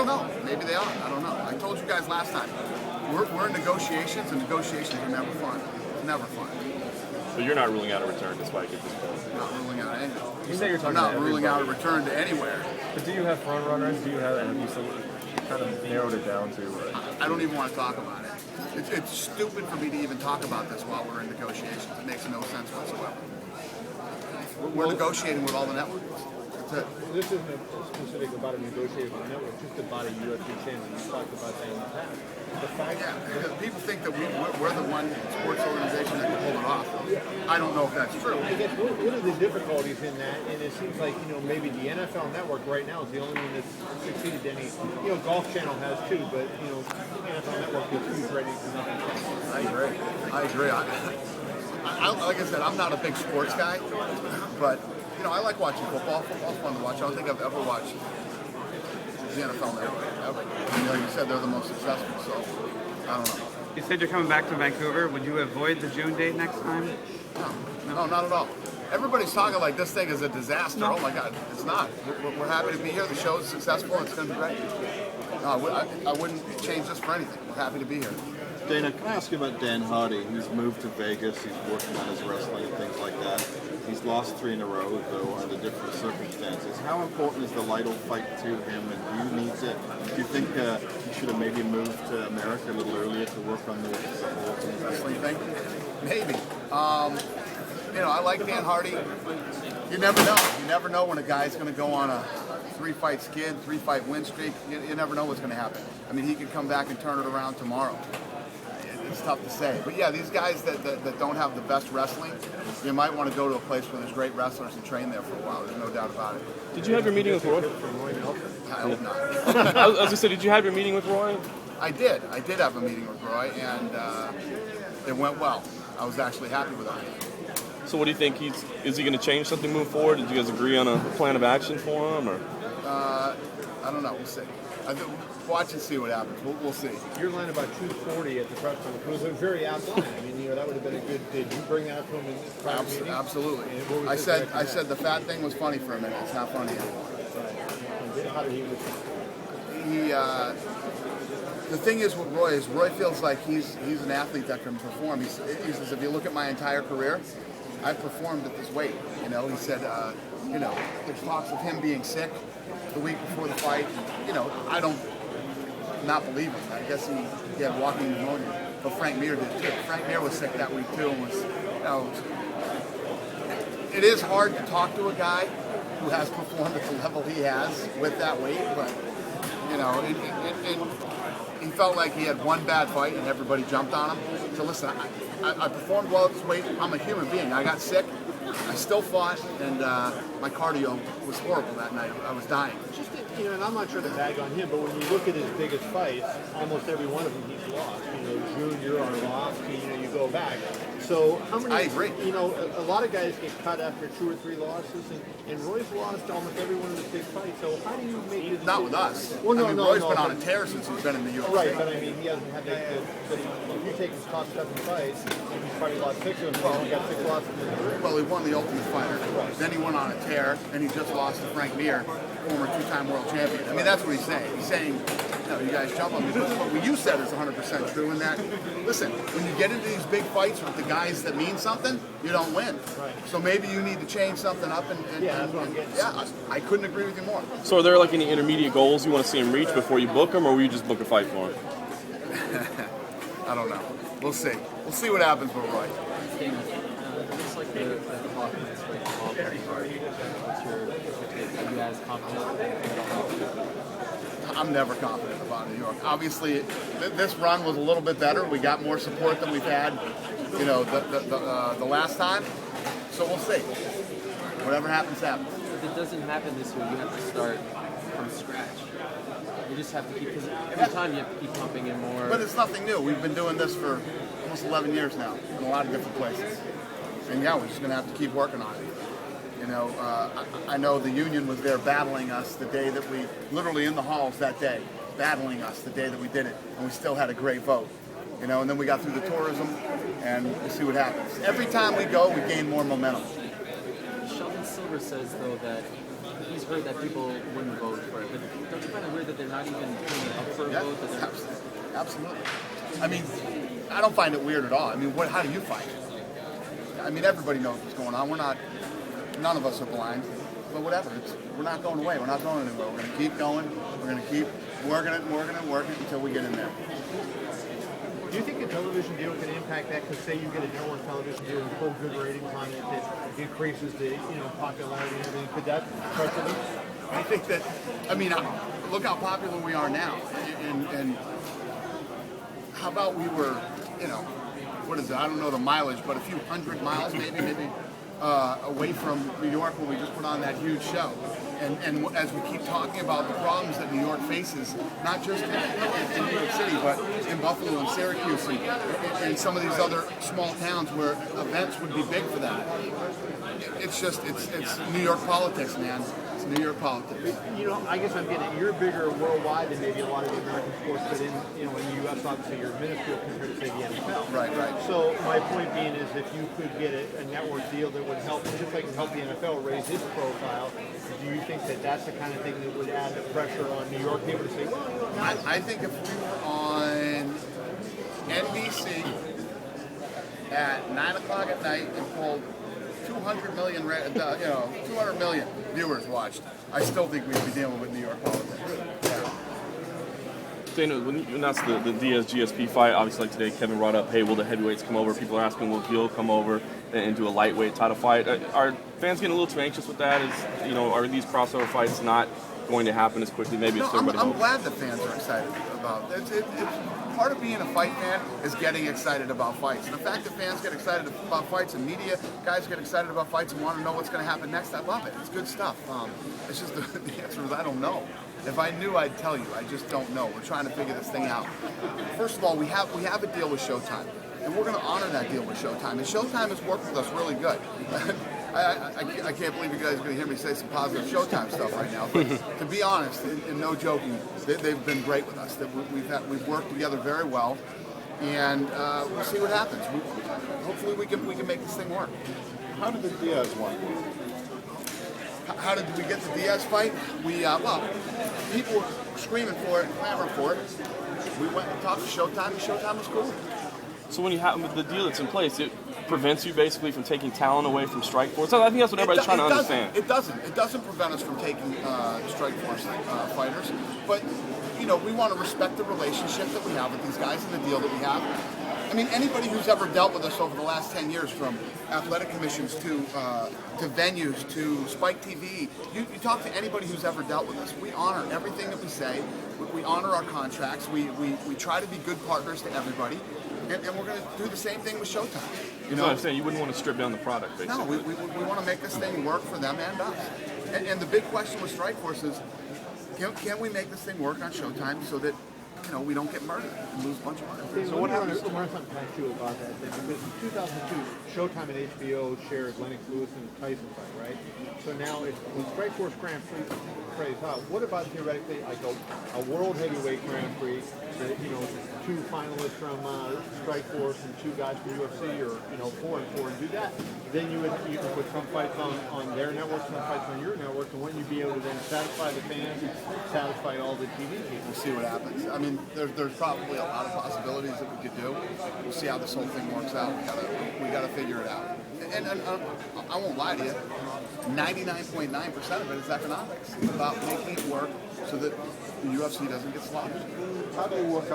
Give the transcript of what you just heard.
know. Maybe they are. I don't know. I told you guys last time. We're in negotiations, and negotiations are never fun. It's never fun. So you're not ruling out a return to Spike at this point? Not ruling out anything. You say you're talking We're not to ruling out a everybody. return to anywhere. But do you have front runners? Do you have you kind of narrowed it down to? I don't even want to talk about it. It's stupid for me to even talk about this while we're in negotiations. It makes no sense whatsoever. We're negotiating with all the networks. That's it. This isn't specific about a negotiating with a network, just about a UFC channel. You talked about that in the past. The fact Because people think that we're the one sports organization that can pull it off. I don't know if that's true. I guess what are the difficulties in that? And it seems like, maybe the NFL Network right now is the only one that's succeeded to any. Golf Channel has too, but NFL Network is huge ratings and nothing. I agree. I like I said, I'm not a big sports guy, but I like watching football. Football's fun to watch. I don't think I've ever watched the NFL Network ever. Like you said, they're the most successful, so I don't know. You said you're coming back to Vancouver. Would you avoid the June date next time? No, not at all. Everybody's talking like this thing is a disaster. No. Oh my God, it's not. We're happy to be here. The show is successful. It's going to be great. No, I wouldn't change this for anything. We're happy to be here. Dana, can I ask you about Dan Hardy? He's moved to Vegas. He's working on his wrestling and things like that. He's lost 3 in a row, though, under different circumstances. How important is the Lytle fight to him, and do you think he should have maybe moved to America a little earlier to work on the whole Wrestling thing? Maybe. I like Dan Hardy. You never know. You never know when a guy's going to go on a 3-fight skid, 3-fight win streak. You never know what's going to happen. I mean, he could come back and turn it around tomorrow. It's tough to say. But yeah, these guys that don't have the best wrestling, you might want to go to a place where there's great wrestlers and train there for a while. There's no doubt about it. Did you have your meeting with Roy? I hope not. I was going to say, did you have your meeting with Roy? I did. I did have a meeting with Roy, and it went well. I was actually happy with it. So what do you think? Is he going to change something moving forward? Did you guys agree on a plan of action for him? Or? I don't know. We'll see. Watch and see what happens. We'll see. Your line about 240 at the press conference was a very apt line. I mean, that would have been a good. Did you bring that up to him in prior meetings? Absolutely. I said the fat thing was funny for a minute. It's not funny anymore. Right. How did he respond? The thing is with Roy feels like he's an athlete that can perform. He says, if you look at my entire career, I've performed at this weight. He said, there's talks of him being sick the week before the fight. I don't not believe him. I guess he had walking pneumonia. But Frank Mir did too. Frank Mir was sick that week too, and it is hard to talk to a guy who has performed at the level he has with that weight, but he felt like he had one bad fight and everybody jumped on him. So listen, I performed well at this weight. I'm a human being. I got sick. I still fought, and my cardio was horrible that night. I was dying. And I'm not sure to bag on him, but when you look at his biggest fights, almost every one of them he's lost. Junior, Arlovsky, you go back. So how many? I agree. A lot of guys get cut after 2 or 3 losses, and Roy's lost almost every one of his big fights. So how do you make this? Not with us. Well, Roy's been on a tear since he's been in the UFC. Right, but I mean, he hasn't had that. If you take his top 7 fights, he's probably lost 6 of them. He's only got 6 losses in the career. Well, he won the Ultimate Fighter. Right. Then he went on a tear, and he just lost to Frank Mir, former 2-time world champion. I mean, that's what he's saying. He's saying, you guys jump on me. But what you said is 100% true in that, listen, when you get into these big fights with the guys that mean something, you don't win. Right. So maybe you need to change something up. That's what I'm getting. Yeah, I couldn't agree with you more. So are there any intermediate goals you want to see him reach before you book him, or will you just book a fight for him? I don't know. We'll see. We'll see what happens with Roy. Just like the confidence rate of very hard. Are you as confident? I'm never confident about New York. Obviously, this run was a little bit better. We got more support than we've had, the last time. So we'll see. Whatever happens, happens. If it doesn't happen this year, you have to start from scratch. You just have to keep, because every time you have to keep pumping in more. But it's nothing new. We've been doing this for almost 11 years now in a lot of different places. And yeah, we're just going to have to keep working on it. I know the union was there battling us the day that we, literally in the halls that day, battling us the day that we did it, and we still had a great vote. And then we got through the tourism, and we'll see what happens. Every time we go, we gain more momentum. Sheldon Silver says, though, that he's heard that people wouldn't vote for it. But don't you find it weird that they're not even putting it up for a Yeah, vote? That they're, absolutely. I mean, I don't find it weird at all. I mean, how do you find it? I mean, everybody knows what's going on. None of us are blind. But whatever, we're not going away. We're not going anywhere. We're going to keep going. We're going to keep working it until we get in there. Do you think a television deal can impact that? Because say you get a network television deal and pull good ratings on it, that increases the popularity and everything. Could that start to? I think that. I mean, look how popular we are now, and how about we were, what is it? I don't know the mileage, but a few hundred miles, maybe. Away from New York when we just put on that huge show. And as we keep talking about the problems that New York faces, not just in New York City, but in Buffalo and Syracuse and some of these other small towns where events would be big for that. It's New York politics, man. It's New York politics. I guess I'm getting it. You're bigger worldwide than maybe a lot of the American sports, but in the U.S. obviously you're minuscule compared to say the NFL. Right. So my point being is if you could get a network deal that would help, just like it help the NFL raise its profile, do you think that that's the kind of thing that would add the pressure on New York people to say, well, guys, I think if we were on NBC at 9 o'clock at night and pulled 200 million viewers watched, I still think we'd be dealing with New York politics. Yeah. Dana, when you announced the Diaz GSP fight, obviously like today, Kevin brought up, hey, will the heavyweights come over? People are asking, will Gil come over and do a lightweight title fight? Are fans getting a little too anxious with that? Are these crossover fights not going to happen as quickly? Maybe it's everybody I'm hopes. glad the fans are excited about it. It's part of being a fight fan is getting excited about fights. And the fact that fans get excited about fights and media guys get excited about fights and want to know what's going to happen next, I love it. It's good stuff. It's just the answer is I don't know. If I knew, I'd tell you. I just don't know. We're trying to figure this thing out. First of all, we have a deal with Showtime, and we're going to honor that deal with Showtime. And Showtime has worked with us really good. I can't believe you guys are going to hear me say some positive Showtime stuff right now. But to be honest, and no joking, they've been great with us. We've worked together very well, and we'll see what happens. Hopefully, we can make this thing work. How did the Diaz one? How did we get the Diaz fight? People were screaming for it and clamoring for it. We went and talked to Showtime, and Showtime was cool. So when you have the deal that's in place, it prevents you basically from taking talent away from Strikeforce. So I think that's what everybody's trying to understand. It doesn't prevent us from taking Strikeforce fighters, but we want to respect the relationship that we have with these guys and the deal that we have. I mean, anybody who's ever dealt with us over the last 10 years, from athletic commissions to venues to Spike TV, you talk to anybody who's ever dealt with us. We honor everything that we say. We honor our contracts. We try to be good partners to everybody. And we're going to do the same thing with Showtime. That's what I'm saying. You wouldn't want to strip down the product, basically. No, we want to make this thing work for them and us. And the big question with Strikeforce is, can we make this thing work on Showtime so that we don't get murdered and lose a bunch of money? So what happened? I want to ask you about that thing, because in 2002, Showtime and HBO shared Lennox Lewis and Tyson fight, right? So now it's when Strikeforce Grand Prix plays out. What about theoretically like a world heavyweight Grand Prix? That, two finalists from Strikeforce and two guys from UFC, or 4 and 4, and do that. Then you can put some fights on their network, some fights on your network, and wouldn't you be able to then satisfy the fans and satisfy all the TV people? We'll see what happens. I mean, there's probably a lot of possibilities that we could do. We'll see how this whole thing works out. We gotta figure it out. And I won't lie to you, 99.9% of it is economics. It's about making it work so that the UFC doesn't get slaughtered. How do you work out